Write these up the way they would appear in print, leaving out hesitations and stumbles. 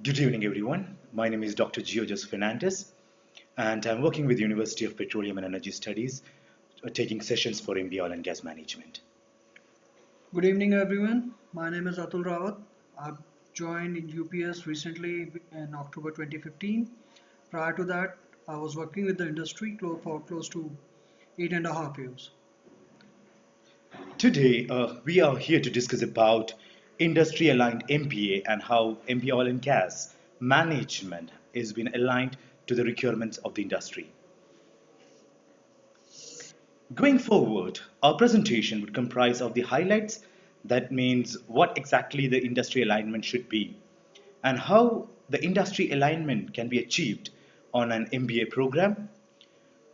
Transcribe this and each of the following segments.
Good evening, everyone. My name is Dr. Fernandez, and I'm working with the University of Petroleum and Energy Studies, taking sessions for MBA Oil and Gas Management. Good evening, everyone. My name is Atul Rawat. I've joined in UPS recently in October 2015. Prior to that, I was working with the industry for close to 8.5 years. Today, we are here to discuss about industry-aligned MBA and how MBA Oil and Gas Management has been aligned to the requirements of the industry. Going forward, our presentation would comprise of the highlights, that means what exactly the industry alignment should be, and how the industry alignment can be achieved on an MBA program.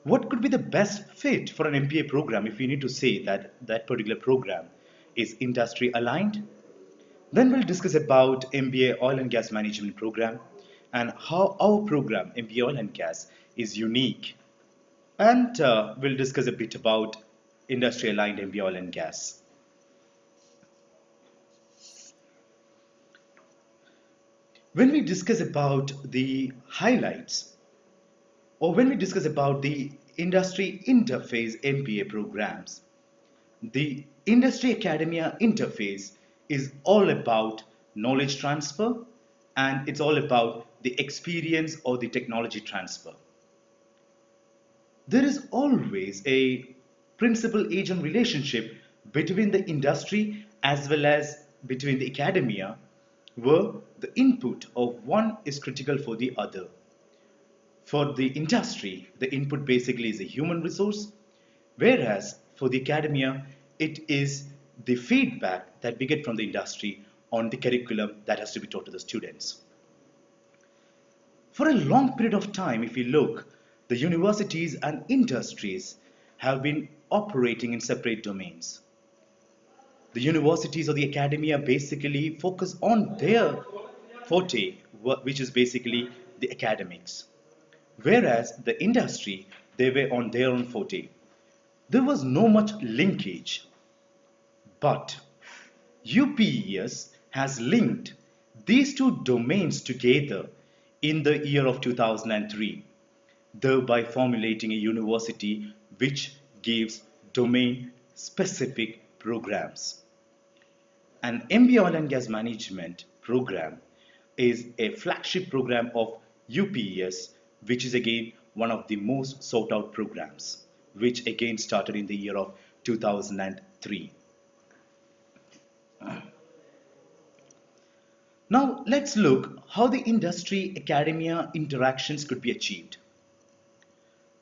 What could be the best fit for an MBA program if we need to say that that particular program is industry aligned? Then we'll discuss about MBA Oil and Gas Management program and how our program, MBA Oil and Gas, is unique. And we'll discuss a bit about industry aligned MBA Oil and Gas. When we discuss about the highlights, or when we discuss about the industry interface MBA programs, the industry academia interface is all about knowledge transfer, and it's all about the experience or the technology transfer. There is always a principal agent relationship between the industry as well as between the academia, where the input of one is critical for the other. For the industry, the input basically is a human resource, whereas for the academia, it is the feedback that we get from the industry on the curriculum that has to be taught to the students. For a long period of time, if you look, the universities and industries have been operating in separate domains. The universities or the academia basically focus on their forte, which is basically the academics. Whereas the industry, they were on their own forte. There was no much linkage, but UPES has linked these two domains together in the year of 2003, thereby formulating a university which gives domain specific programs. An MBA Oil and Gas Management program is a flagship program of UPES, which is again one of the most sought out programs, which again started in the year of 2003. Now let's look how the industry academia interactions could be achieved.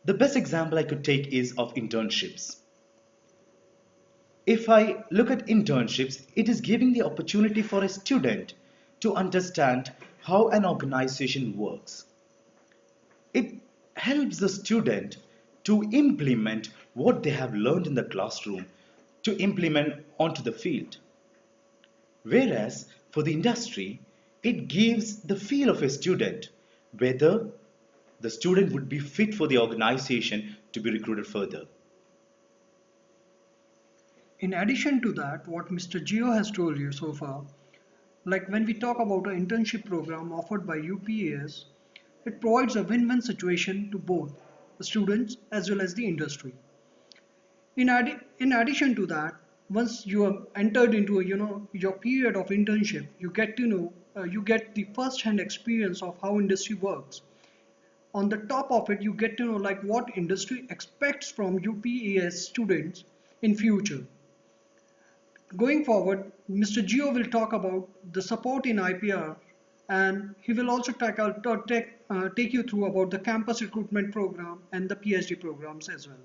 The best example I could take is of internships. If I look at internships, it is giving the opportunity for a student to understand how an organization works. It helps the student to implement what they have learned in the classroom to implement onto the field. Whereas for the industry, it gives the feel of a student whether the student would be fit for the organization to be recruited further. In addition to that, what Mr. Gio has told you so far, like when we talk about an internship program offered by UPES, it provides a win-win situation to both the students as well as the industry. In addition to that, once you have entered into your period of internship, you get to know you get the first-hand experience of how industry works. On the top of it, you get to know like what industry expects from UPES students in future. Going forward, Mr. Gio will talk about the support in IPR, and he will also take you through about the campus recruitment program and the PhD programs as well.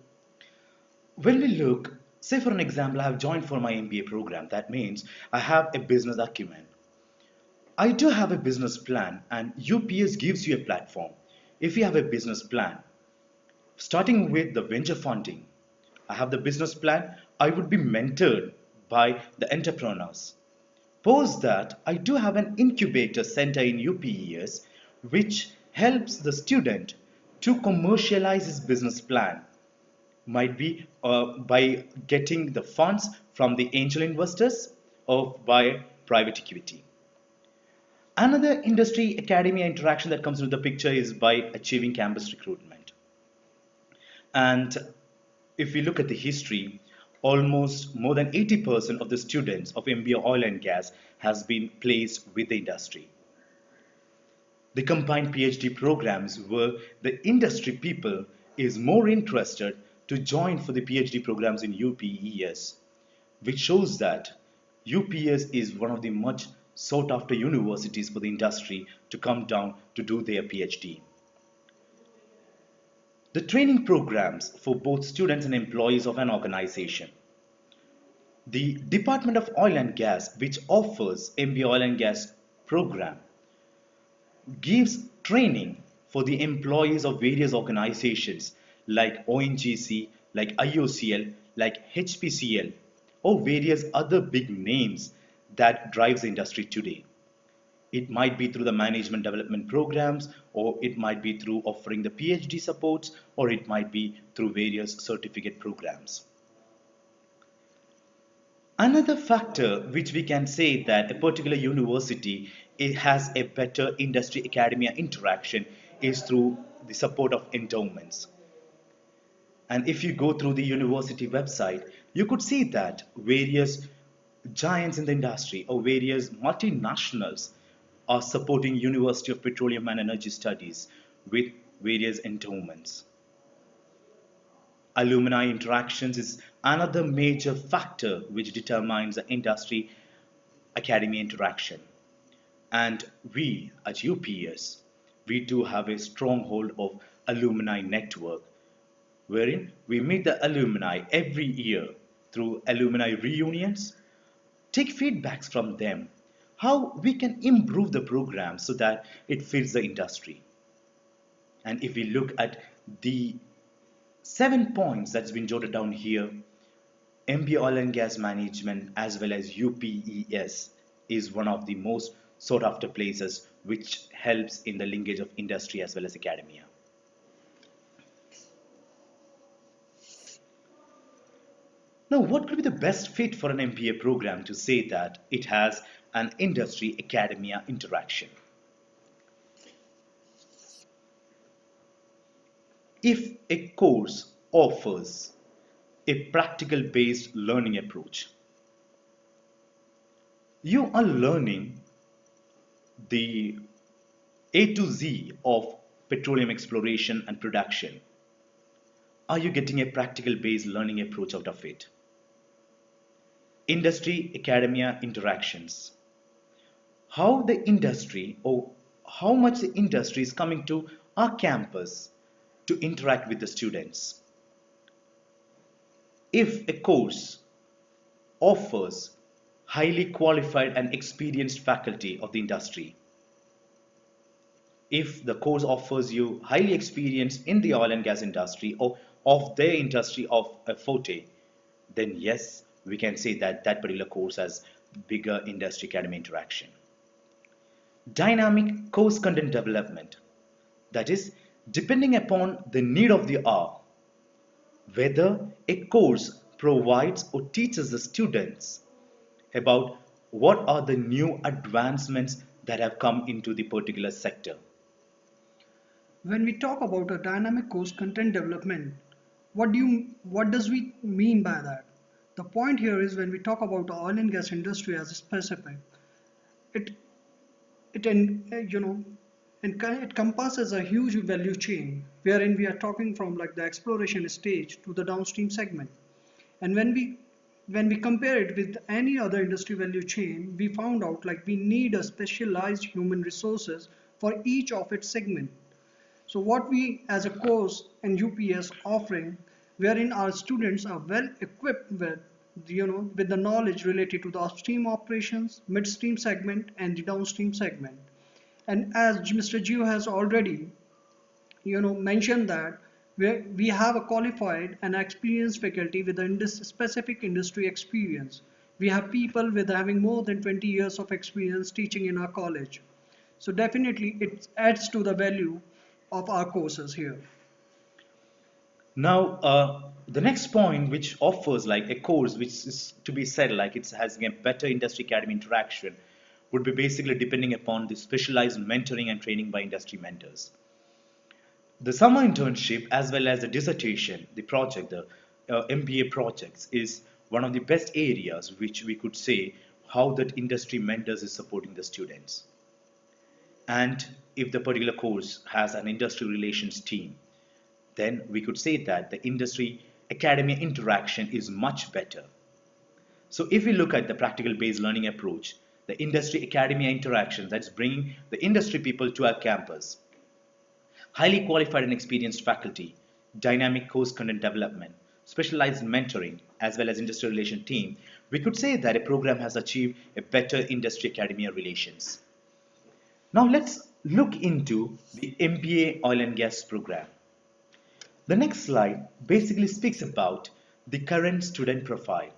When we look, say for an example, I have joined for my MBA program. That means I have a business acumen. I do have a business plan, and UPS gives you a platform. If you have a business plan, starting with the venture funding, I have the business plan, I would be mentored by the entrepreneurs. Post that, I do have an incubator center in UPES which helps the student to commercialize his business plan. Might be by getting the funds from the angel investors or by private equity. Another industry academia interaction that comes into the picture is by achieving campus recruitment. And if we look at the history, almost more than 80% of the students of MBA oil and gas has been placed with the industry. The combined PhD programs where the industry people is more interested to join for the PhD programs in UPES, which shows that UPS is one of the much sought after universities for the industry to come down to do their PhD. The training programs for both students and employees of an organization. The Department of Oil and Gas, which offers MBA Oil and Gas program, gives training for the employees of various organizations like ONGC, like IOCL, like HPCL, or various other big names that drives the industry today. It might be through the management development programs, or it might be through offering the PhD supports, or it might be through various certificate programs. Another factor which we can say that a particular university has a better industry academia interaction is through the support of endowments. And if you go through the university website, you could see that various giants in the industry or various multinationals are supporting University of Petroleum and Energy Studies with various endowments. Alumni interactions is another major factor which determines the industry academy interaction. And we at UPS, we do have a stronghold of alumni network wherein we meet the alumni every year through alumni reunions, take feedbacks from them, how we can improve the program so that it fits the industry. And if we look at the 7 points that's been jotted down here, MBA Oil and Gas Management as well as UPES is one of the most sought after places which helps in the linkage of industry as well as academia. Now, what could be the best fit for an MBA program to say that it has an industry academia interaction? If a course offers a practical based learning approach, you are learning the A to Z of petroleum exploration and production. Are you getting a practical based learning approach out of it? Industry academia interactions. How the industry or how much the industry is coming to our campus to interact with the students. If a course offers highly qualified and experienced faculty of the industry, if the course offers you highly experienced in the oil and gas industry or of their industry of a forte, then yes, we can say that that particular course has bigger industry academy interaction. Dynamic course content development, that is, depending upon the need of the hour, whether a course provides or teaches the students about what are the new advancements that have come into the particular sector. When we talk about a dynamic course content development, what does we mean by that? The point here is when we talk about the oil and gas industry as a specific, it it you know it compasses a huge value chain wherein we are talking from like the exploration stage to the downstream segment. And when we compare it with any other industry value chain, we found out like we need a specialized human resources for each of its segment. So what we as a course in UPS offering, wherein our students are well equipped with with the knowledge related to the upstream operations, midstream segment, and the downstream segment. And as Mr. Gio has already mentioned that we have a qualified and experienced faculty with a specific industry experience. We have people with having more than 20 years of experience teaching in our college. So definitely it adds to the value of our courses here. Now, the next point which offers like a course which is to be said like it has a better industry academy interaction would be basically depending upon the specialized mentoring and training by industry mentors. The summer internship as well as the dissertation, the project, the MBA projects is one of the best areas which we could say how that industry mentors is supporting the students. And if the particular course has an industry relations team, then we could say that the industry academia interaction is much better. So if we look at the practical based learning approach, the industry academia interaction that's bringing the industry people to our campus, highly qualified and experienced faculty, dynamic course content development, specialized mentoring, as well as industry relation team, we could say that a program has achieved a better industry academia relations. Now let's look into the MBA oil and gas program. The next slide basically speaks about the current student profile.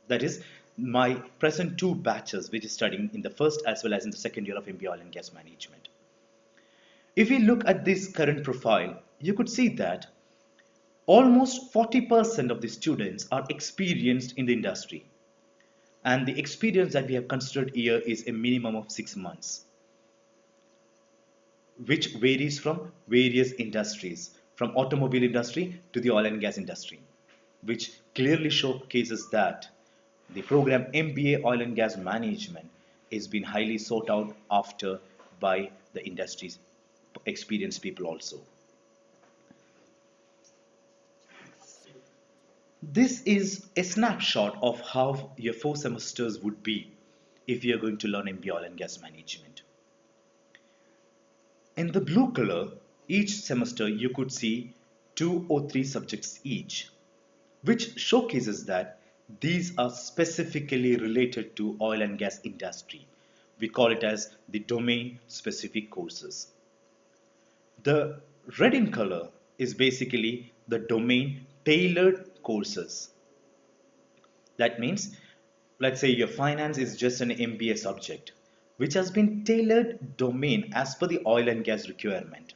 That is my present two batches which is studying in the first as well as in the second year of MBA oil and gas management. If we look at this current profile, you could see that almost 40% of the students are experienced in the industry. And the experience that we have considered here is a minimum of 6 months, which varies from various industries, from automobile industry to the oil and gas industry, which clearly showcases that the program MBA oil and gas management is being highly sought out after by the industry's experienced people also. This is a snapshot of how your 4 semesters would be if you are going to learn MBA oil and gas management. In the blue color, each semester you could see 2 or 3 subjects each, which showcases that these are specifically related to oil and gas industry. We call it as the domain specific courses. The red in color is basically the domain tailored courses. That means, let's say your finance is just an MBA subject, which has been tailored domain as per the oil and gas requirement.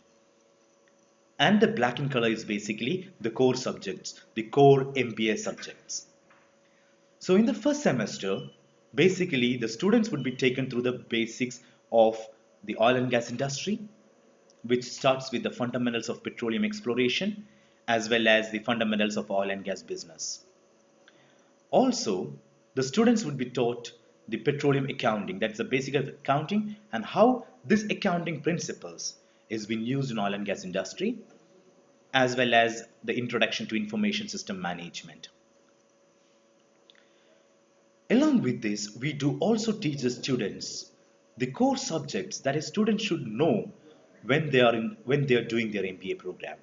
And the black in color is basically the core subjects, the core MBA subjects. So in the first semester, basically the students would be taken through the basics of the oil and gas industry, which starts with the fundamentals of petroleum exploration as well as the fundamentals of oil and gas business. Also, the students would be taught the petroleum accounting, that's the basic of accounting, and how this accounting principles is being used in oil and gas industry, as well as the introduction to information system management. Along with this, we do also teach the students the core subjects that a student should know when they are doing their MBA program.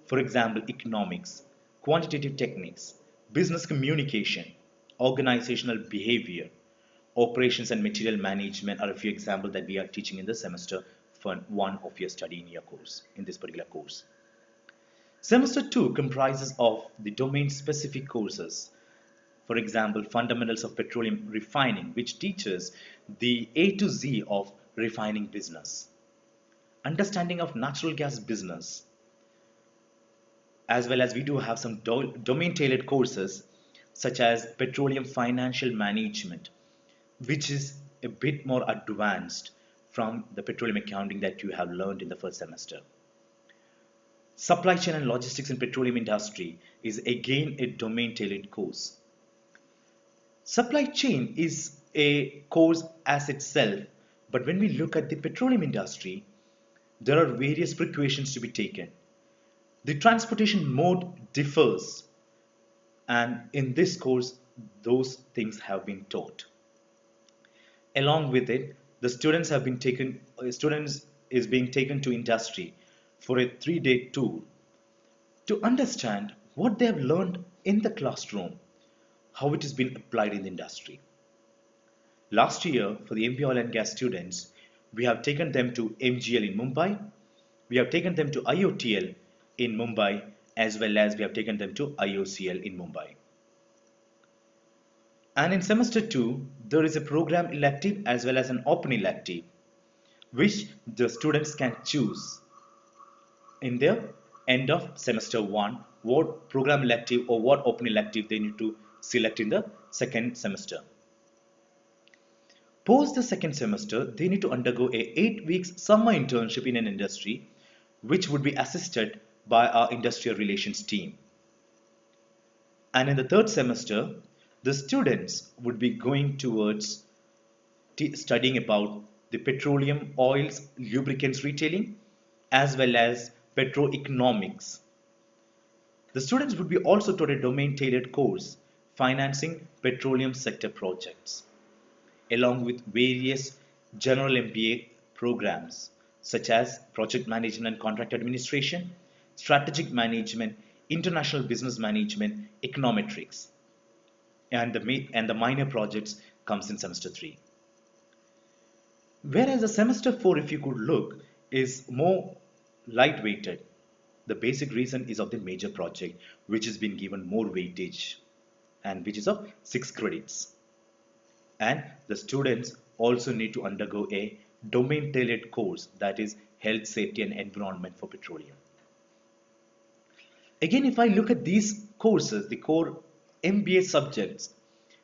For example, economics, quantitative techniques, business communication, organizational behavior, operations and material management are a few examples that we are teaching in the semester for one of your study in your course, in this particular course. Semester 2 comprises of the domain specific courses. For example, fundamentals of petroleum refining, which teaches the A to Z of refining business. Understanding of natural gas business, as well as we do have some domain tailored courses such as petroleum financial management, which is a bit more advanced from the petroleum accounting that you have learned in the first semester. Supply chain and logistics in petroleum industry is again a domain tailored course. Supply chain is a course as itself, but when we look at the petroleum industry, there are various precautions to be taken. The transportation mode differs, and in this course, those things have been taught. Along with it, the students is being taken to industry for a 3-day tour to understand what they have learned in the classroom, how it has been applied in the industry. Last year, for the MBA oil and gas students, we have taken them to MGL in Mumbai, we have taken them to IOTL in Mumbai, as well as we have taken them to IOCL in Mumbai. And in semester 2, there is a program elective as well as an open elective, which the students can choose in their end of semester 1, what program elective or what open elective they need to select in the second semester. Post the second semester, they need to undergo a 8 weeks summer internship in an industry, which would be assisted by our industrial relations team. And in the third semester, the students would be going towards studying about the petroleum, oils, lubricants retailing, as well as petroeconomics. The students would be also taught a domain-tailored course, financing petroleum sector projects, along with various general MBA programs such as project management and contract administration, strategic management, international business management, econometrics, and the minor projects comes in semester 3. Whereas the semester 4, if you could look, is more lightweighted. The basic reason is of the major project, which has been given more weightage and which is of 6 credits. And the students also need to undergo a domain tailored course, that is health, safety and environment for petroleum. Again, if I look at these courses, the core MBA subjects,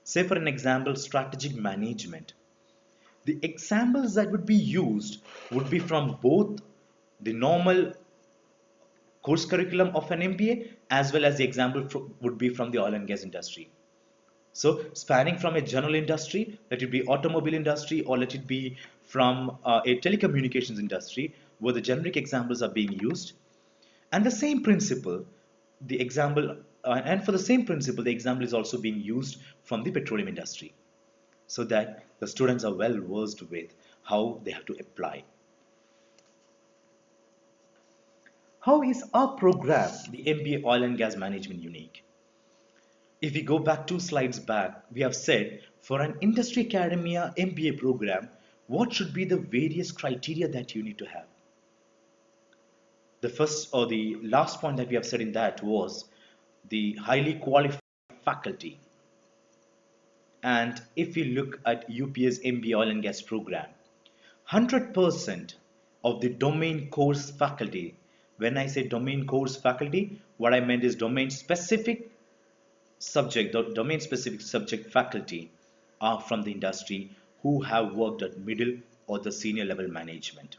say for an example, strategic management, the examples that would be used would be from both the normal course curriculum of an MBA as well as the example would be from the oil and gas industry. So spanning from a general industry, let it be automobile industry or let it be from a telecommunications industry, where the generic examples are being used, and the same principle, the example, and for the same principle, the example is also being used from the petroleum industry, so that the students are well versed with how they have to apply. How is our program, the MBA Oil and Gas Management, unique? If we go back 2 slides back, we have said for an industry academia MBA program, what should be the various criteria that you need to have? The first or the last point that we have said in that was the highly qualified faculty. And if we look at UPES MBA Oil and Gas program, 100% of the domain course faculty, when I say domain course faculty, what I meant is domain specific subject faculty are from the industry who have worked at middle or the senior level management.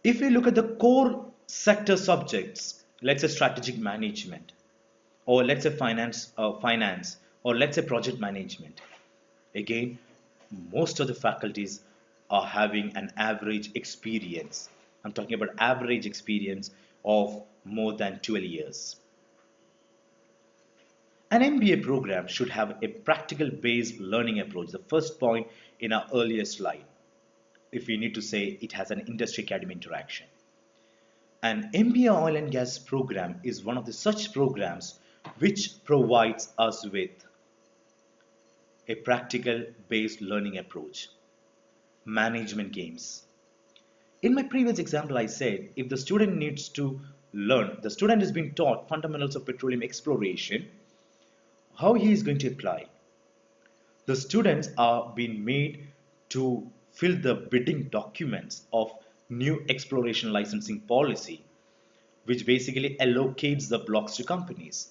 If we look at the core sector subjects, let's say strategic management, or let's say finance, or let's say project management, again, most of the faculties are having an average experience. I'm talking about average experience of more than 12 years. An MBA program should have a practical based learning approach, the first point in our earlier slide. If we need to say it has an industry academy interaction. An MBA oil and gas program is one of the such programs which provides us with a practical based learning approach, management games. In my previous example, I said if the student needs to learn, the student is being taught fundamentals of petroleum exploration, how he is going to apply. The students are being made to fill the bidding documents of new exploration licensing policy, which basically allocates the blocks to companies.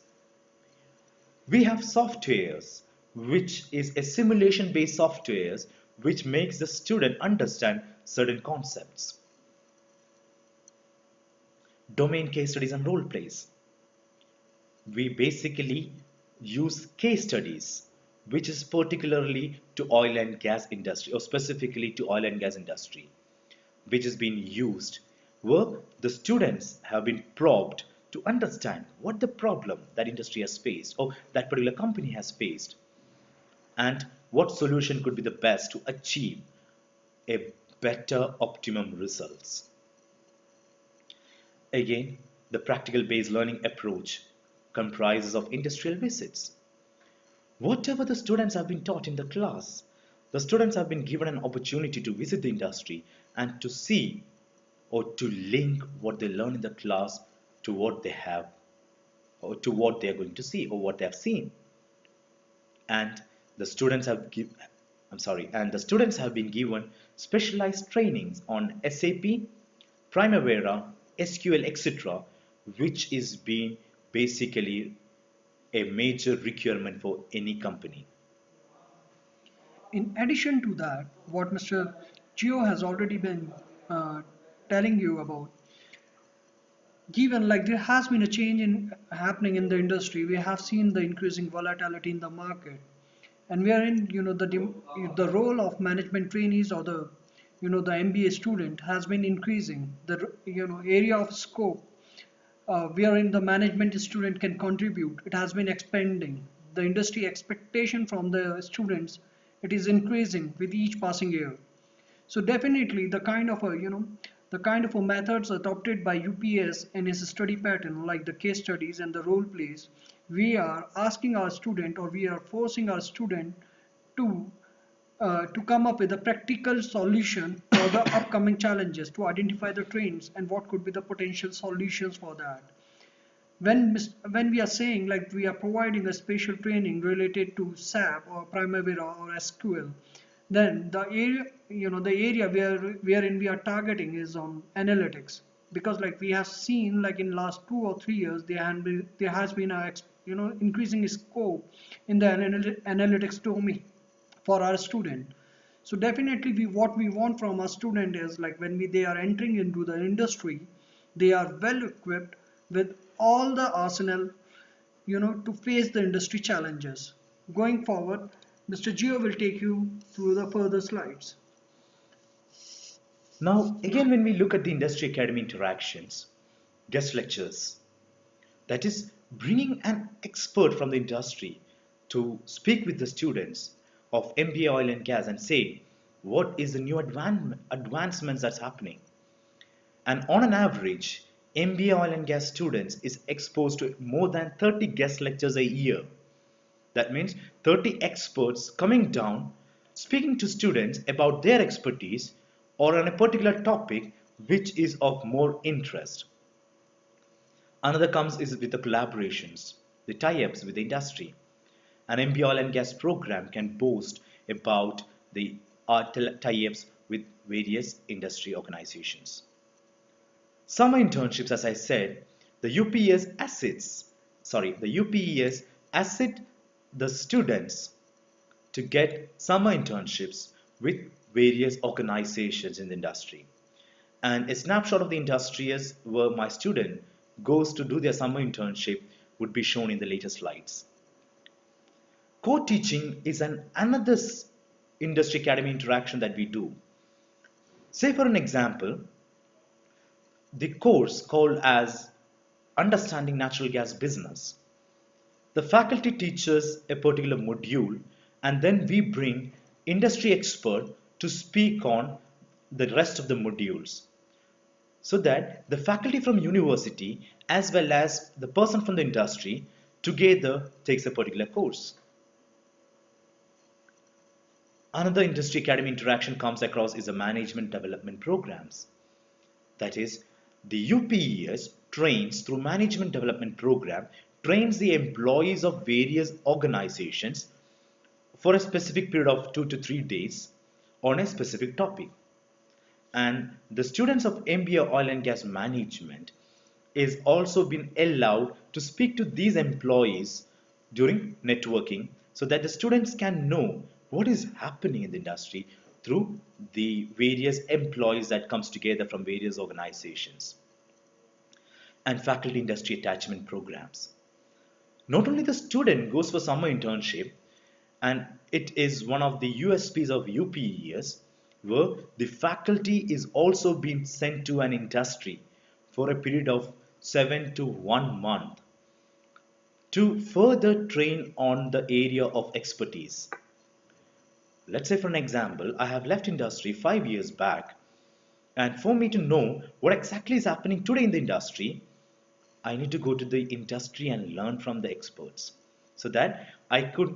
We have softwares, which is a simulation based softwares which makes the student understand certain concepts. Domain case studies and role plays. We basically use case studies which is particularly to oil and gas industry or specifically to oil and gas industry, which has been used where the students have been probed to understand what the problem that industry has faced or that particular company has faced and what solution could be the best to achieve a better optimum results. Again, the practical based learning approach comprises of industrial visits. Whatever the students have been taught in the class, the students have been given an opportunity to visit the industry and to see or to link what they learn in the class to what they have or to what they are going to see or what they have seen. And the students have been given specialized trainings on SAP, Primavera, SQL, etc., which is being basically a major requirement for any company. In addition to that, what Mr. Gio has already been uh, telling you about, given like there has been a change in happening in the industry, we have seen the increasing volatility in the market, and we are in, the role of management trainees or the, the MBA student has been increasing. The, area of scope wherein the management student can contribute, it has been expanding. The industry expectation from the students, it is increasing with each passing year. So definitely the kind of a methods adopted by UPS in its study pattern, like the case studies and the role plays, we are asking our student, or we are forcing our student to to come up with a practical solution for the upcoming challenges, to identify the trends and what could be the potential solutions for that. When we are saying like we are providing a special training related to SAP or Primavera or SQL, then the area, the area wherein we are targeting is on analytics, because like we have seen like in last 2 or 3 years there has been a increasing scope in the analytics domain for our student. So definitely what we want from our student is like when they are entering into the industry, they are well equipped with all the arsenal, to face the industry challenges. Going forward, Mr. Gio will take you through the further slides. Now, again, when we look at the industry academy interactions, guest lectures, that is bringing an expert from the industry to speak with the students of MBA oil and gas and say what is the new advancements that's happening. And on an average, MBA oil and gas students is exposed to more than 30 guest lectures a year. That means 30 experts coming down, speaking to students about their expertise or on a particular topic which is of more interest. Another comes is with the collaborations, the tie-ups with the industry. An MBA oil and gas program can boast about the tie-ups with various industry organizations. Summer internships, as I said, the UPES the UPES asset the students to get summer internships with various organizations in the industry. And a snapshot of the industry is where my student goes to do their summer internship would be shown in the later slides. Co-teaching is another industry academy interaction that we do. Say for an example, the course called as Understanding Natural Gas Business. The faculty teaches a particular module and then we bring industry expert to speak on the rest of the modules, so that the faculty from university as well as the person from the industry together takes a particular course. Another industry academy interaction comes across is the management development programs. That is, the UPES trains through management development program, trains the employees of various organizations for a specific period of 2 to 3 days on a specific topic. And the students of MBA oil and gas management is also been allowed to speak to these employees during networking, so that the students can know what is happening in the industry through the various employees that comes together from various organizations. And faculty industry attachment programs. Not only the student goes for summer internship, and it is one of the USPs of UPES, where the faculty is also being sent to an industry for a period of 7 to 1 month to further train on the area of expertise. Let's say for an example, I have left industry 5 years back, and for me to know what exactly is happening today in the industry, I need to go to the industry and learn from the experts so that I could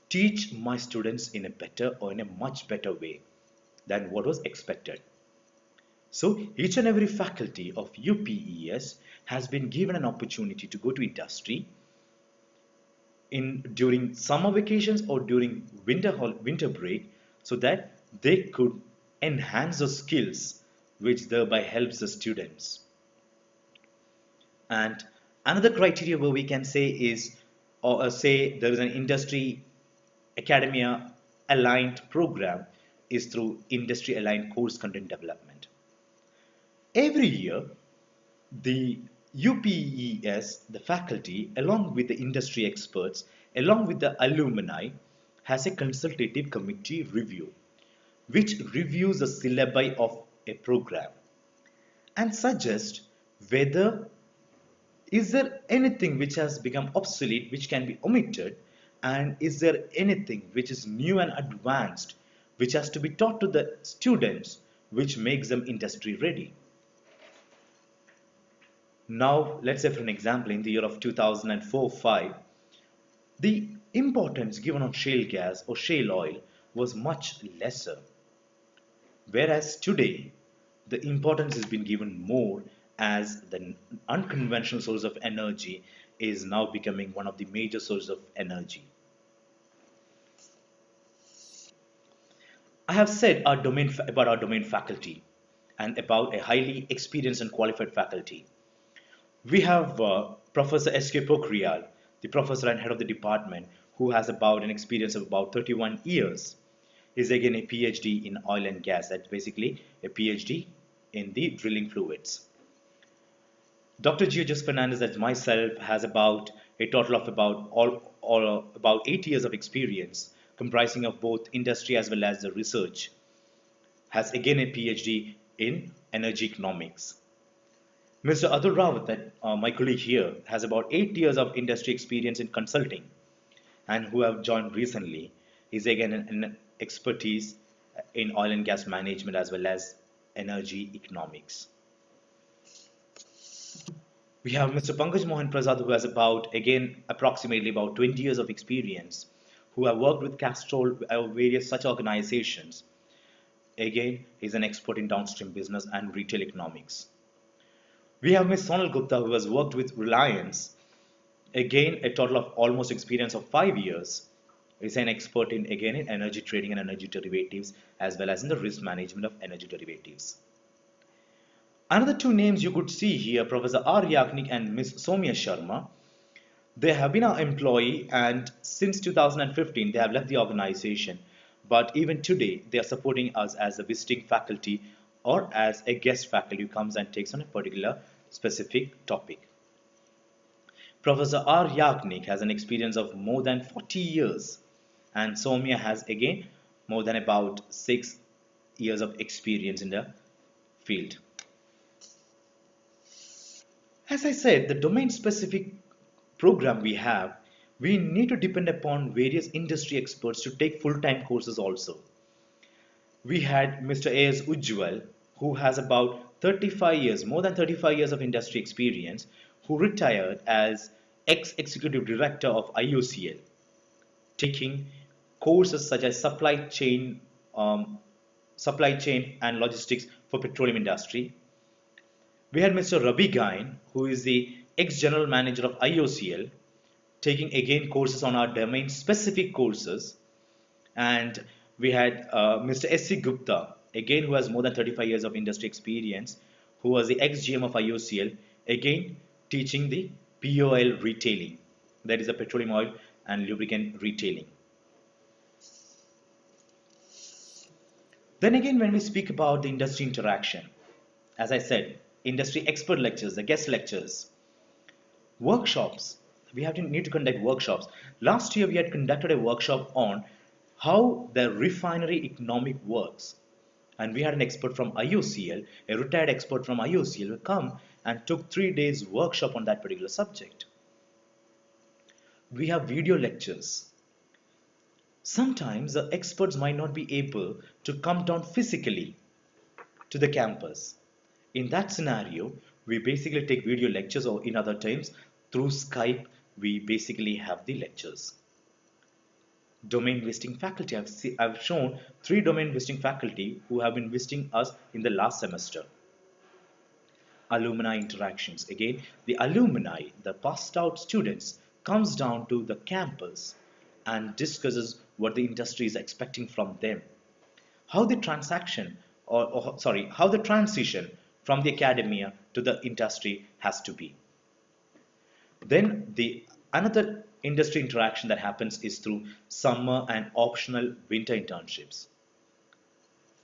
teach my students in a better or in a much better way than what was expected. So each and every faculty of UPES has been given an opportunity to go to industry during summer vacations or during winter break, so that they could enhance the skills which thereby helps the students. And another criteria where we can say is, or say there is an industry academia aligned program is through industry aligned course content development. Every year, the UPES, the faculty, along with the industry experts, along with the alumni, has a consultative committee review, which reviews the syllabi of a program and suggests whether is there anything which has become obsolete which can be omitted, and is there anything which is new and advanced which has to be taught to the students which makes them industry ready. Now, let's say for an example, in the year of 2004-5, the importance given on shale gas or shale oil was much lesser. Whereas today, the importance has been given more as the unconventional source of energy is now becoming one of the major sources of energy. I have said about our domain faculty and about a highly experienced and qualified faculty. We have Professor S.K. Pokhriyal, the professor and head of the department, who has about an experience of about 31 years. Is again a PhD in oil and gas. That's basically a PhD in the drilling fluids. Dr. George Fernandez, as myself, has about a total of about 8 years of experience, comprising of both industry as well as the research. Has again a PhD in energy economics. Mr. Atul Rawat, my colleague here, has about 8 years of industry experience in consulting, and who have joined recently. Is again an expertise in oil and gas management as well as energy economics. We have Mr. Pankaj Mohan Prasad, who has about again approximately about 20 years of experience, who have worked with Castrol various such organizations. Again, he's an expert in downstream business and retail economics. We have Ms. Sonal Gupta, who has worked with Reliance. Again, a total of almost experience of 5 years. Is an expert in again in energy trading and energy derivatives, as well as in the risk management of energy derivatives. Another two names you could see here, Professor R. Yagnik and Ms. Soumya Sharma. They have been our employee, and since 2015 they have left the organization, but even today they are supporting us as a visiting faculty or as a guest faculty who comes and takes on a particular specific topic. Professor R. Yagnik has an experience of more than 40 years, and Soumya has again more than about 6 years of experience in the field. As I said, the domain specific program we need to depend upon various industry experts to take full-time courses also. We had Mr. A.S. Ujjwal, who has about 35 years, more than 35 years of industry experience, who retired as ex-executive director of IOCL, taking courses such as supply chain and logistics for petroleum industry. We had Mr. Rabi Gain, who is the ex-general manager of IOCL, taking again courses on our domain specific courses. And we had Mr. S.C. Gupta, again who has more than 35 years of industry experience, who was the ex-GM of IOCL, again teaching the POL retailing, that is the petroleum oil and lubricant retailing. Then again, when we speak about the industry interaction, as I said, industry expert lectures, the guest lectures, workshops, need to conduct workshops. Last year we had conducted a workshop on how the refinery economic works, and we had an expert from IOCL, a retired expert from IOCL, who come and took 3 days workshop on that particular subject. We have video lectures. Sometimes the experts might not be able to come down physically to the campus. In that scenario, we basically take video lectures, or in other terms, through Skype, we basically have the lectures. Domain visiting faculty. I've shown 3 domain visiting faculty who have been visiting us in the last semester. Alumni interactions. Again, the alumni, the passed out students, comes down to the campus and discusses what the industry is expecting from them. How the transaction, how the transition from the academia to the industry has to be. Then the another industry interaction that happens is through summer and optional winter internships.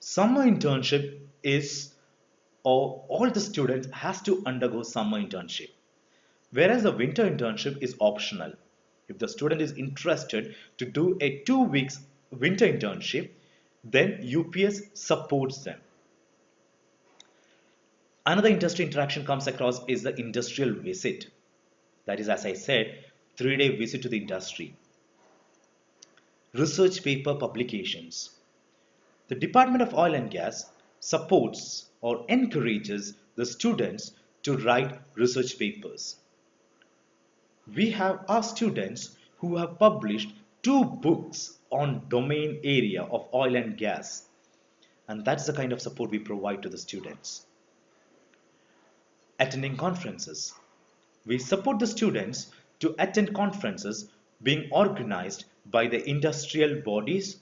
Summer internship is, or all the students has to undergo summer internship, whereas the winter internship is optional. If the student is interested to do a 2 weeks winter internship, then UPS supports them. Another industry interaction comes across is the industrial visit. That is, as I said, 3-day visit to the industry. Research paper publications. The Department of Oil and Gas supports or encourages the students to write research papers. We have our students who have published 2 books on domain area of oil and gas, and that's the kind of support we provide to the students. Attending conferences. We support the students to attend conferences being organized by the industrial bodies,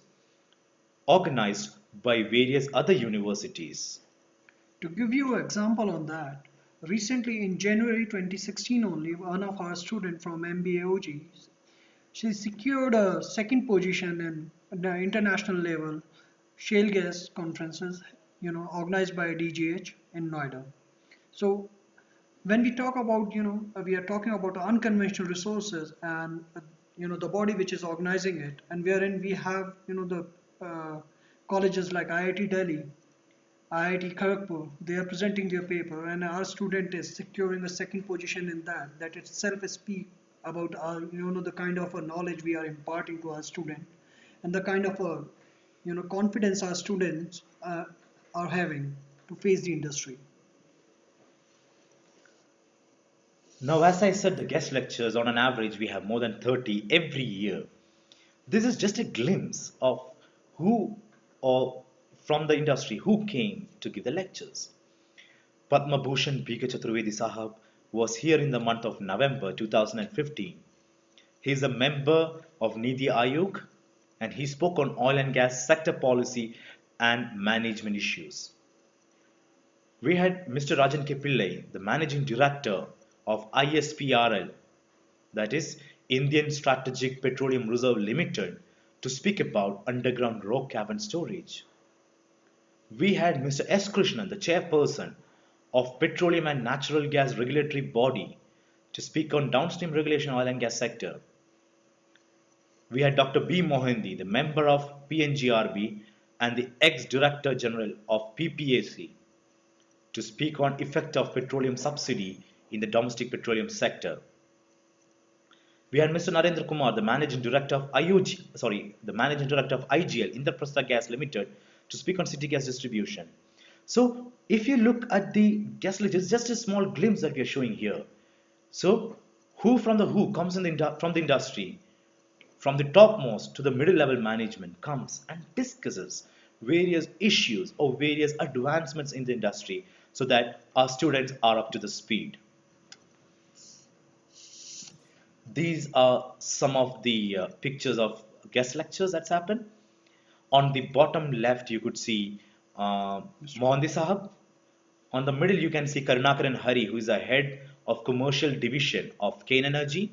organized by various other universities. To give you an example on that, recently in January 2016 only, one of our students from MBA OGs, she secured a second position in the international level shale gas conferences, organized by DGH in Noida. So when we talk about, we are talking about unconventional resources and, the body which is organizing it, and wherein we have, the colleges like IIT Delhi, IIT Kharagpur, they are presenting their paper, and our student is securing a second position in that. That itself speak about our, the kind of a knowledge we are imparting to our student, and the kind of a, confidence our students are having to face the industry. Now, as I said, the guest lectures on an average we have more than 30 every year. This is just a glimpse of who or from the industry who came to give the lectures. Padma Bhushan B.K. Chaturvedi Sahab was here in the month of November 2015. He is a member of Niti Aayog and he spoke on oil and gas sector policy and management issues. We had Mr. Rajan K. Pillai, the managing director of ISPRL, that is Indian Strategic Petroleum Reserve Limited, to speak about underground rock cavern storage. We had Mr. S. Krishnan, the chairperson of Petroleum and Natural Gas Regulatory Body, to speak on downstream regulation oil and gas sector. We had Dr. B. Mohanty, the member of PNGRB and the ex-director general of PPAC, to speak on effect of petroleum subsidy in the domestic petroleum sector. We had Mr. Narendra Kumar, the managing director of the managing director of IGL, Indraprastha Gas Limited, to speak on city gas distribution. So, if you look at the guest list, it's just a small glimpse that we are showing here. So, who comes from the industry, from the topmost to the middle level management, comes and discusses various issues or various advancements in the industry so that our students are up to the speed. These are some of the pictures of guest lectures that's happened. On the bottom left, you could see Mohanty Sahab. On the middle, you can see Karunakaran Hari, who is the head of commercial division of Kane Energy.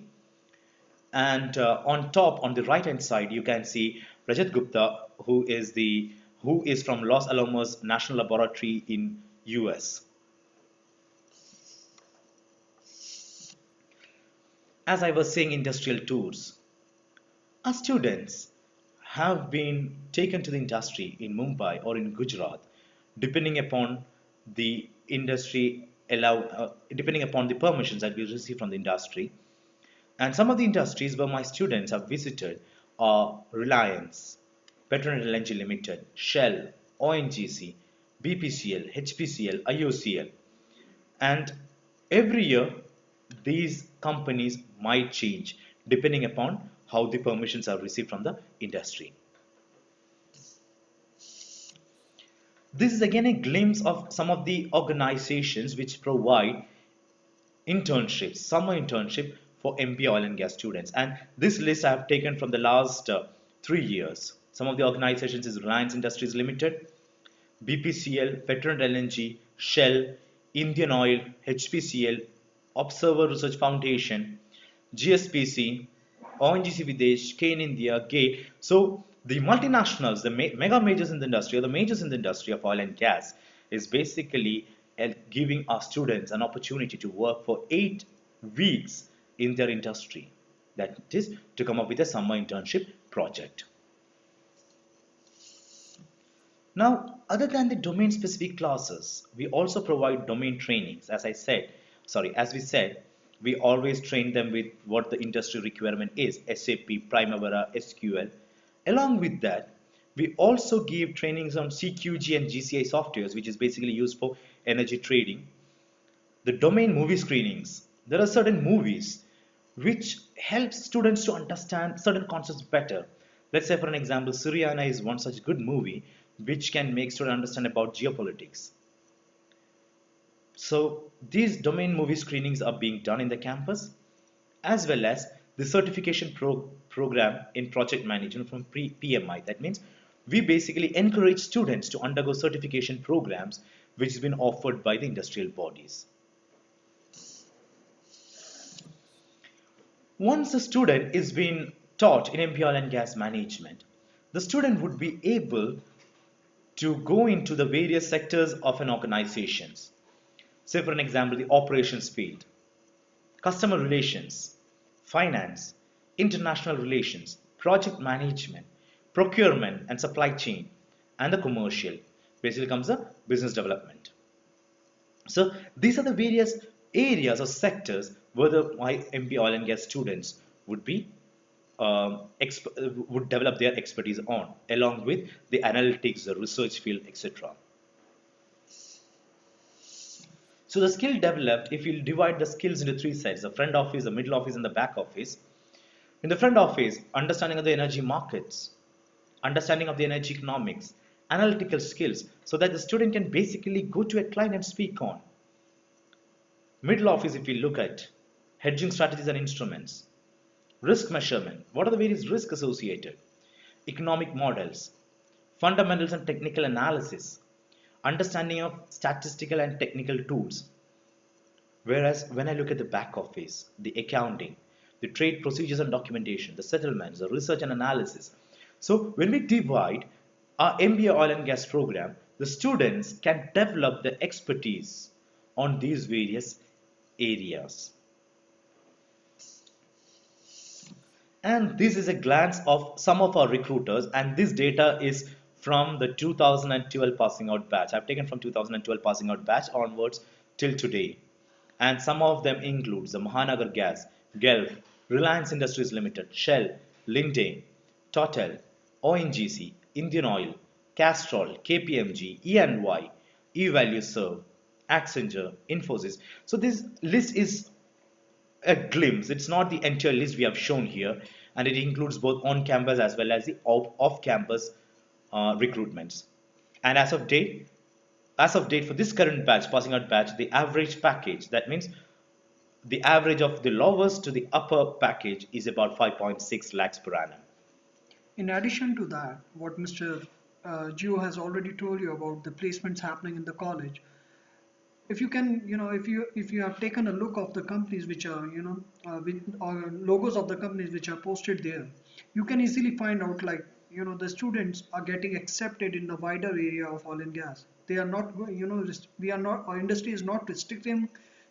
And on top, on the right hand side, you can see Rajat Gupta, who is from Los Alamos National Laboratory in US. As I was saying, industrial tours. Our students have been taken to the industry in Mumbai or in Gujarat, depending upon the depending upon the permissions that we receive from the industry. And some of the industries where my students have visited are Reliance, Petronet LNG Limited, Shell, ONGC, BPCL, HPCL, IOCL. And every year, these companies might change depending upon how the permissions are received from the industry. This is again a glimpse of some of the organizations which provide internships, summer internship for MBA oil and gas students. And this list I have taken from the last 3 years. Some of the organizations is Reliance Industries Limited, BPCL, Petronet LNG, Shell, Indian Oil, HPCL, Observer Research Foundation, GSPC, ONGC Videsh, K in India, GATE. So the multinationals, the mega majors in the industry, or the majors in the industry of oil and gas, is basically giving our students an opportunity to work for 8 weeks in their industry. That is to come up with a summer internship project. Now, other than the domain specific classes, we also provide domain trainings. As we said, we always train them with what the industry requirement is, SAP, Primavera, SQL. Along with that, we also give trainings on CQG and GCI softwares, which is basically used for energy trading. The domain movie screenings. There are certain movies which help students to understand certain concepts better. Let's say, for an example, Suryana is one such good movie which can make students understand about geopolitics. So these domain movie screenings are being done in the campus, as well as the certification program in project management from PMI. That means we basically encourage students to undergo certification programs which has been offered by the industrial bodies. Once a student is being taught in MBA oil and gas management, the student would be able to go into the various sectors of an organization. Say, for an example, the operations field, customer relations, finance, international relations, project management, procurement and supply chain, and the commercial. Basically comes the business development. So these are the various areas or sectors where the MBA oil and gas students would be would develop their expertise on, along with the analytics, the research field, etc. So the skill developed, if you divide the skills into 3 sides, the front office, the middle office, and the back office. In the front office, understanding of the energy markets, understanding of the energy economics, analytical skills, so that the student can basically go to a client and speak on. Middle office, if we look at hedging strategies and instruments, risk measurement, what are the various risks associated, economic models, fundamentals and technical analysis, understanding of statistical and technical tools. Whereas when I look at the back office, the accounting, the trade procedures and documentation, the settlements, the research and analysis. So when we divide our MBA oil and gas program, the students can develop their expertise on these various areas. And this is a glance of some of our recruiters, and this data is from the 2012 passing out batch. I've taken from 2012 passing out batch onwards till today. And some of them includes the Mahanagar Gas, Gulf, Reliance Industries Limited, Shell, Linde, Total, ONGC, Indian Oil, Castrol, KPMG, E&Y, eValue Serve, Accenture, Infosys. So this list is a glimpse. It's not the entire list we have shown here, and it includes both on-campus as well as the off-campus recruitments. And as of date for this current batch, passing out batch, the average package, that means the average of the lowest to the upper package, is about 5.6 lakhs per annum. In addition to that, what Mr. Gio has already told you about the placements happening in the college, if you can, if you have taken a look of the companies which are, or logos of the companies which are posted there, you can easily find out, like, the students are getting accepted in the wider area of oil and gas. They are not, we are not, our industry is not restricting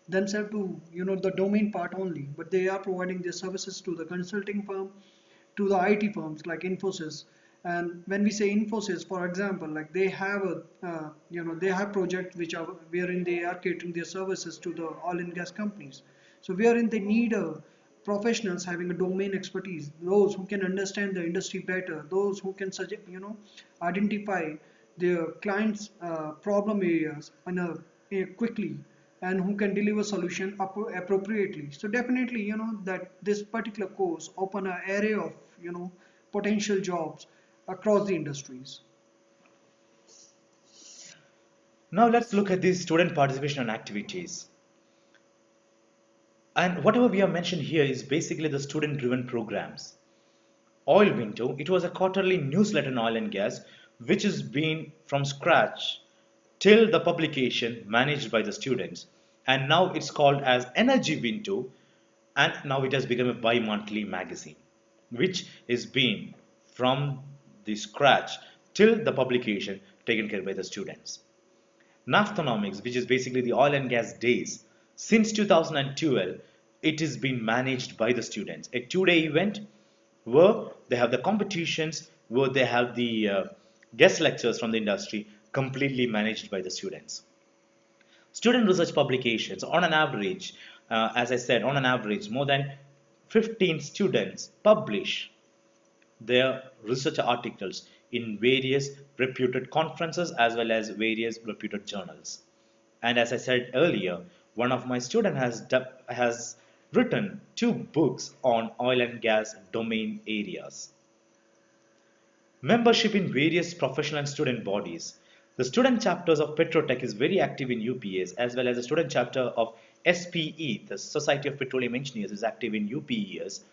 themselves to, the domain part only, but they are providing their services to the consulting firm, to the IT firms like Infosys. And when we say Infosys, for example, like they have they have projects which are wherein they are catering their services to the oil and gas companies. So wherein they need professionals having a domain expertise, those who can understand the industry better, those who can suggest, identify their clients' problem areas quickly, and who can deliver solution appropriately. So definitely, that this particular course open an array of, potential jobs across the industries. Now let's look at these student participation and activities. And whatever we have mentioned here is basically the student driven programs. Oil Window, it was a quarterly newsletter in oil and gas which has been from scratch till the publication managed by the students, and now it's called as Energy Window, and now it has become a bi-monthly magazine. which is being from the scratch till the publication taken care by the students. Naphthonomics, which is basically the oil and gas days, since 2012, it is being managed by the students. A 2-day event where they have the competitions, where they have the guest lectures from the industry, completely managed by the students. Student research publications, on an average, as I said, on an average, more than 15 students publish their research articles in various reputed conferences as well as various reputed journals. And as I said earlier, one of my students has written 2 books on oil and gas domain areas. Membership in various professional and student bodies. The student chapters of Petrotech is very active in UPES, as well as the student chapter of SPE, the Society of Petroleum Engineers, is active in UPES,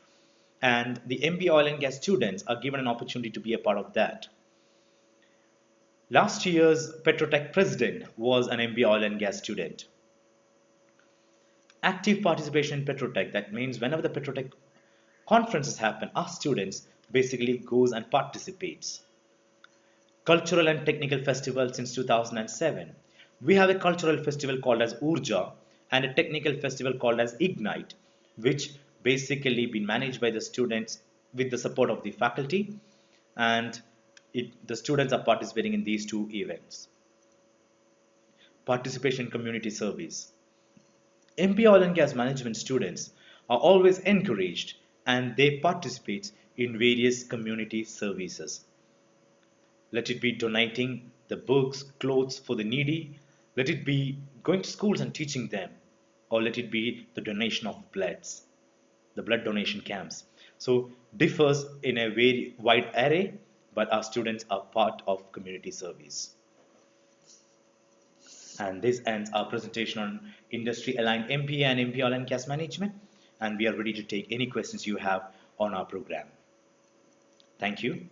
and the MBA oil and gas students are given an opportunity to be a part of that. Last year's Petrotech president was an MBA oil and gas student. Active participation in Petrotech, that means whenever the Petrotech conferences happen, our students basically goes and participates. Cultural and technical festival since 2007. We have a cultural festival called as Urja and a technical festival called as Ignite, which basically been managed by the students with the support of the faculty, and the students are participating in these 2 events. Participation in community service. MP oil and gas management students are always encouraged and they participate in various community services. Let it be donating the books, clothes for the needy. Let it be going to schools and teaching them. Or let it be the donation of bloods, the blood donation camps. So differs in a very wide array, but our students are part of community service. And this ends our presentation on industry aligned MPA and MP oil and gas management. And we are ready to take any questions you have on our program. Thank you.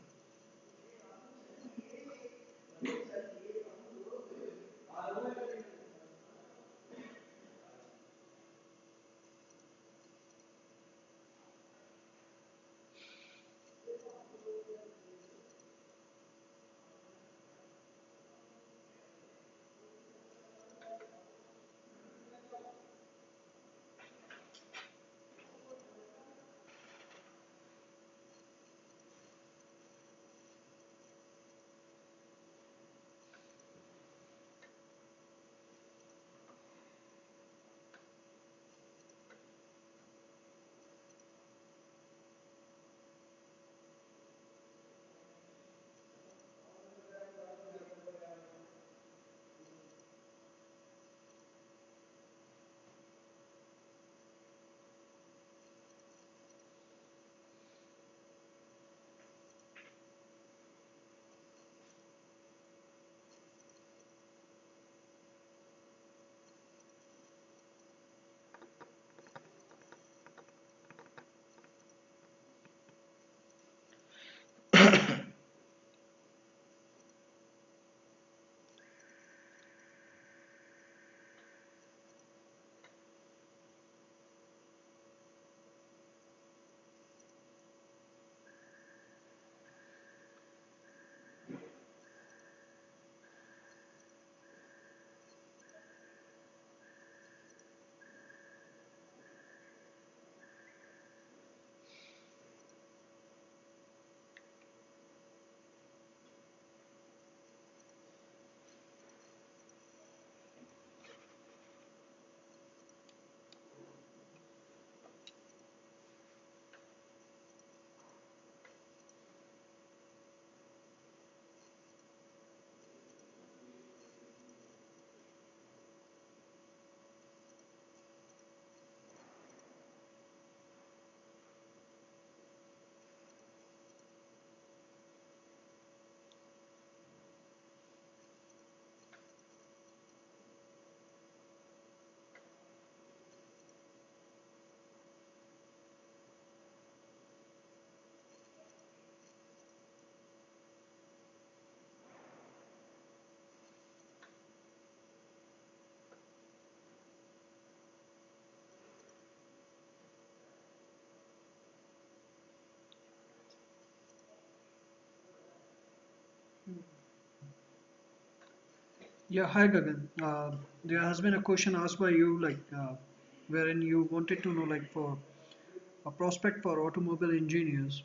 Yeah, hi Gagan. There has been a question asked by you, wherein you wanted to know, like, for a prospect for automobile engineers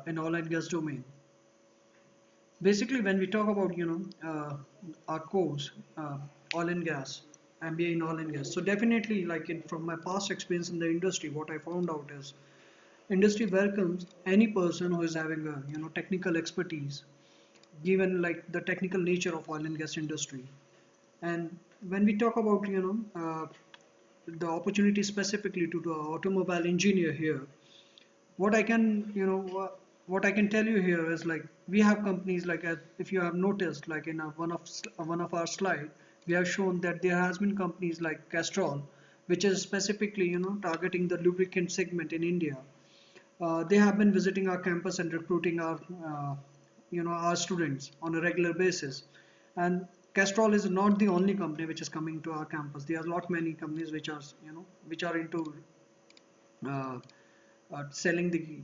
in oil and gas domain. Basically, when we talk about, our course, oil and gas, MBA in oil and gas. So definitely, from my past experience in the industry, what I found out is industry welcomes any person who is having a, technical expertise, given like the technical nature of oil and gas industry. And when we talk about, the opportunity specifically to the automobile engineer here, what I can, what I can tell you here is like we have companies like, if you have noticed, like in one of our slide, we have shown that there has been companies like Castrol, which is specifically, targeting the lubricant segment in India. They have been visiting our campus and recruiting our students on a regular basis. And Castrol is not the only company which is coming to our campus. There are a lot many companies which are, which are into uh, selling the,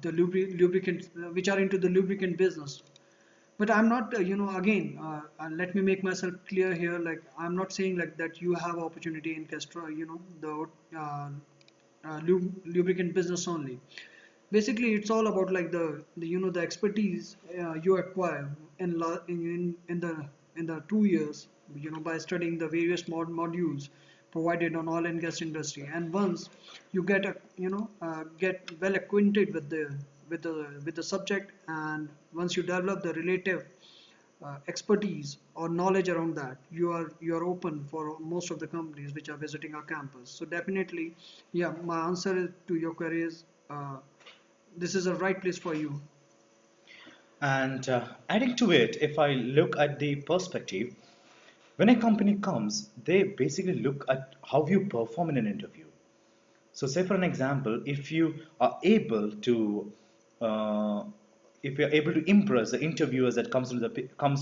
the lubricant, which are into the lubricant business. But I'm not, again, let me make myself clear here. Like, I'm not saying like that you have opportunity in Castrol, the lubricant business only. Basically, it's all about like the expertise you acquire in the 2 years, by studying the various modules provided on oil and gas industry. And once you get well acquainted with the subject, and once you develop the relative expertise or knowledge around that, you are open for most of the companies which are visiting our campus. So definitely, yeah, my to your query is, this is a right place for you. And adding to it, if I look at the perspective, when a company comes, they basically look at how you perform in an interview. So, say for an example, if you are able to, uh, if you're able to impress the interviewers that comes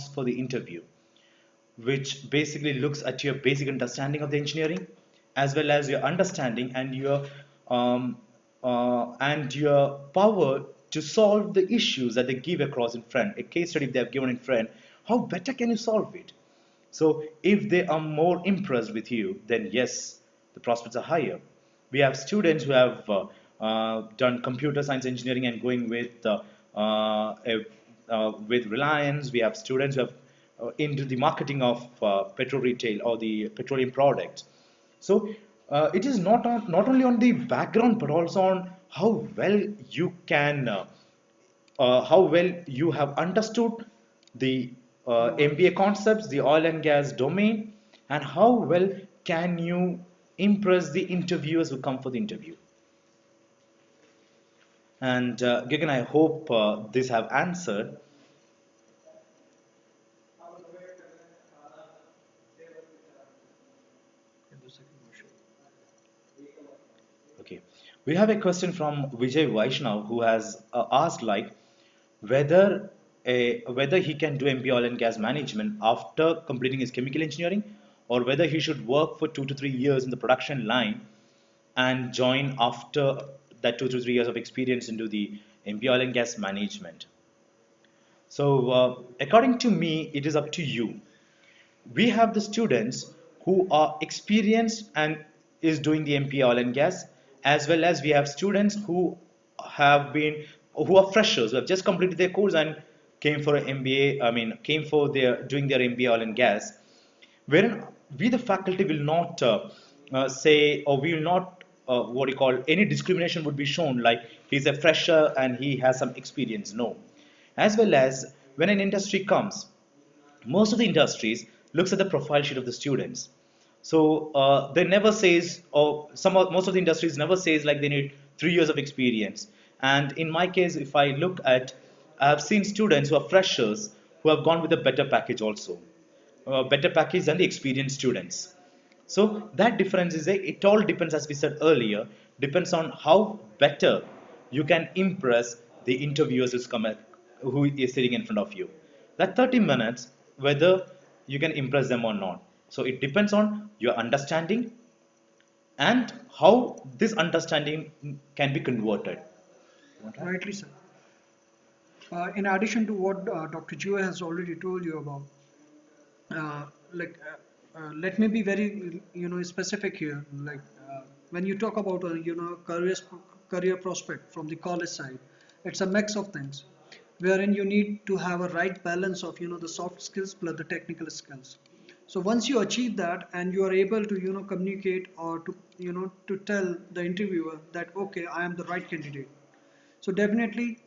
for the interview, which basically looks at your basic understanding of the engineering, as well as your understanding um, and your power to solve the issues that they give across in front. A case study they have given in front, how better can you solve it? So if they are more impressed with you, then yes, the prospects are higher. We have students who have done computer science engineering and going with Reliance. We have students who have into the marketing of petrol retail or the petroleum products. So it is not only on the background but also on how well you have understood the MBA concepts, the oil and gas domain, and how well can you impress the interviewers who come for the interview. And Gagan, I hope this have answered. Okay, we have a question from Vijay Vaishnav who has asked like whether he can do MBA oil and gas management after completing his chemical engineering, or whether he should work for 2 to 3 years in the production line and join after that 2 to 3 years of experience into the MBA oil and gas management. So, according to me, it is up to you. We have the students who are experienced and is doing the MPA oil and gas, as well as we have students have been who are freshers who have just completed their course and came for an MBA. I mean, came for their doing their MBA oil and gas, wherein we the faculty will not say, or we will not what you call any discrimination would be shown like he's a fresher and he has some experience. No, as well as when an industry comes, most of the industries looks at the profile sheet of the students. So they never says, or most of the industries never says like they need 3 years of experience. And in my case, if I look at, I have seen students who are freshers who have gone with a better package also, better package than the experienced students. So that difference is it all depends, as we said earlier, depends on how better you can impress the interviewers who is sitting in front of you. That 30 minutes, whether you can impress them or not. So it depends on your understanding and how this understanding can be converted. Rightly said. In addition to what Dr. Gio has already told you about, uh, like let me be very specific here. Like when you talk about a career prospect from the college side, it's a mix of things, wherein you need to have a right balance of the soft skills plus the technical skills. So once you achieve that and you are able to communicate or to to tell the interviewer that okay, I am the right candidate, so definitely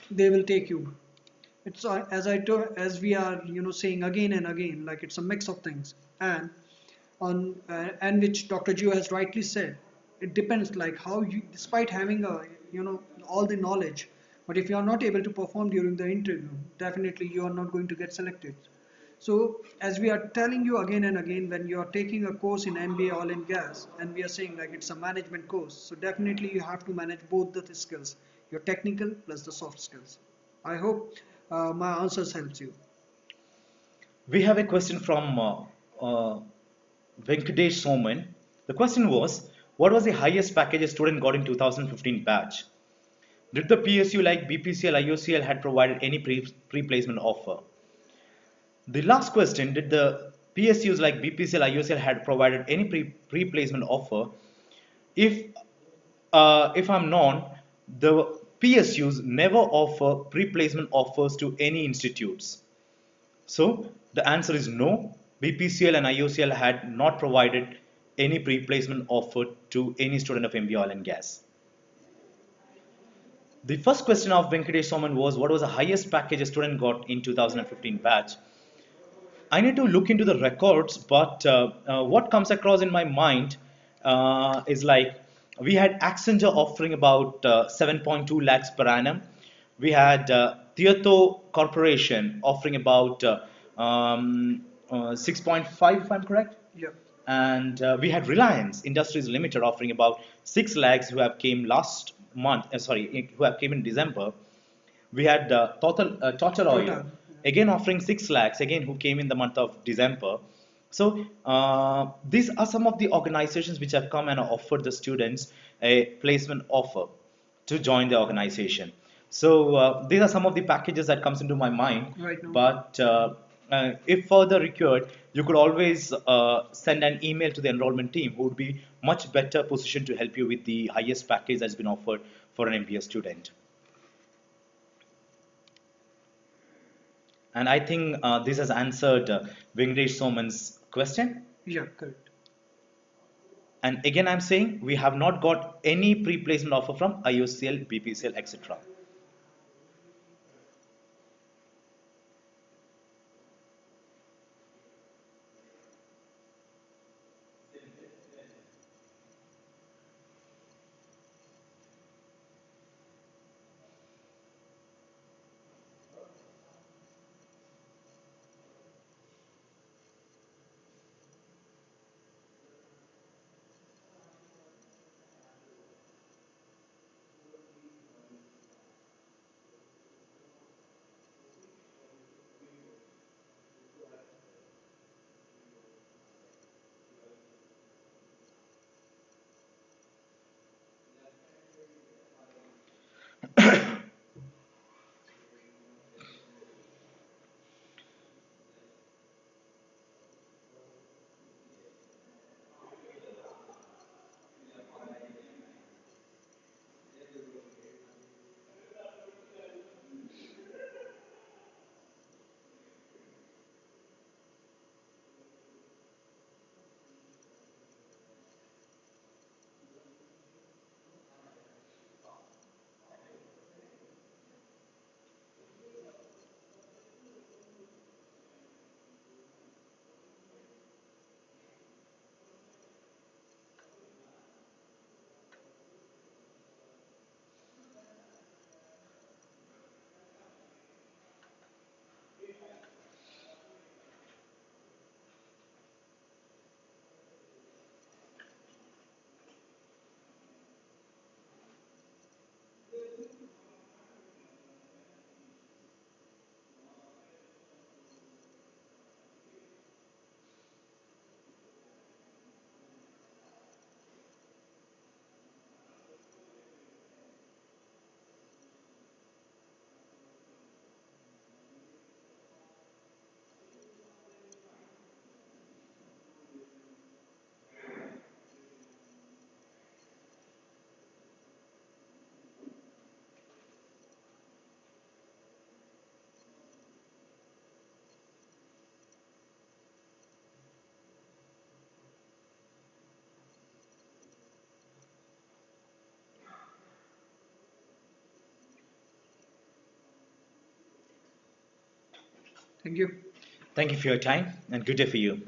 they will take you. It's as we are saying again and again, like it's a mix of things. And on and which Dr. Gio has rightly said, it depends like how you, despite having a all the knowledge, but if you are not able to perform during the interview, definitely you are not going to get selected. So as we are telling you again and again, when you are taking a course in MBA oil and gas, and we are saying like it's a management course, so definitely you have to manage both the skills, your technical plus the soft skills. I hope my answers helps you. We have a question from uh, Venkatesh Soman. The question was, what was the highest package a student got in 2015 batch? Did the PSU like BPCL, IOCL had provided any pre-placement offer? The last question, did the PSUs like BPCL, IOCL had provided any pre-placement offer? If if I'm known, the PSUs never offer pre-placement offers to any institutes. So the answer is no. BPCL and IOCL had not provided any pre-placement offer to any student of MBA oil and gas. The first question of Venkatesh Soman was, what was the highest package a student got in 2015 batch? I need to look into the records, but what comes across in my mind is like we had Accenture offering about 7.2 lakhs per annum. We had Tieto Corporation offering about 6.5, if I'm correct. Yeah. And we had Reliance Industries Limited offering about 6 lakhs who have came last month, sorry, who have came in December. We had Total Oil Total. again offering 6 lakhs again who came in the month of December. So these are some of the organizations which have come and offered the students a placement offer to join the organization. So these are some of the packages that comes into my mind. Right now. But if further required, you could always send an email to the enrollment team who would be much better positioned to help you with the highest package that's been offered for an MBA student. And I think this has answered Venkatesh Soman's question. Yeah, correct. And again, I'm saying we have not got any pre-placement offer from IOCL, BPCL, etc. Thank you. Thank you for your time and good day for you.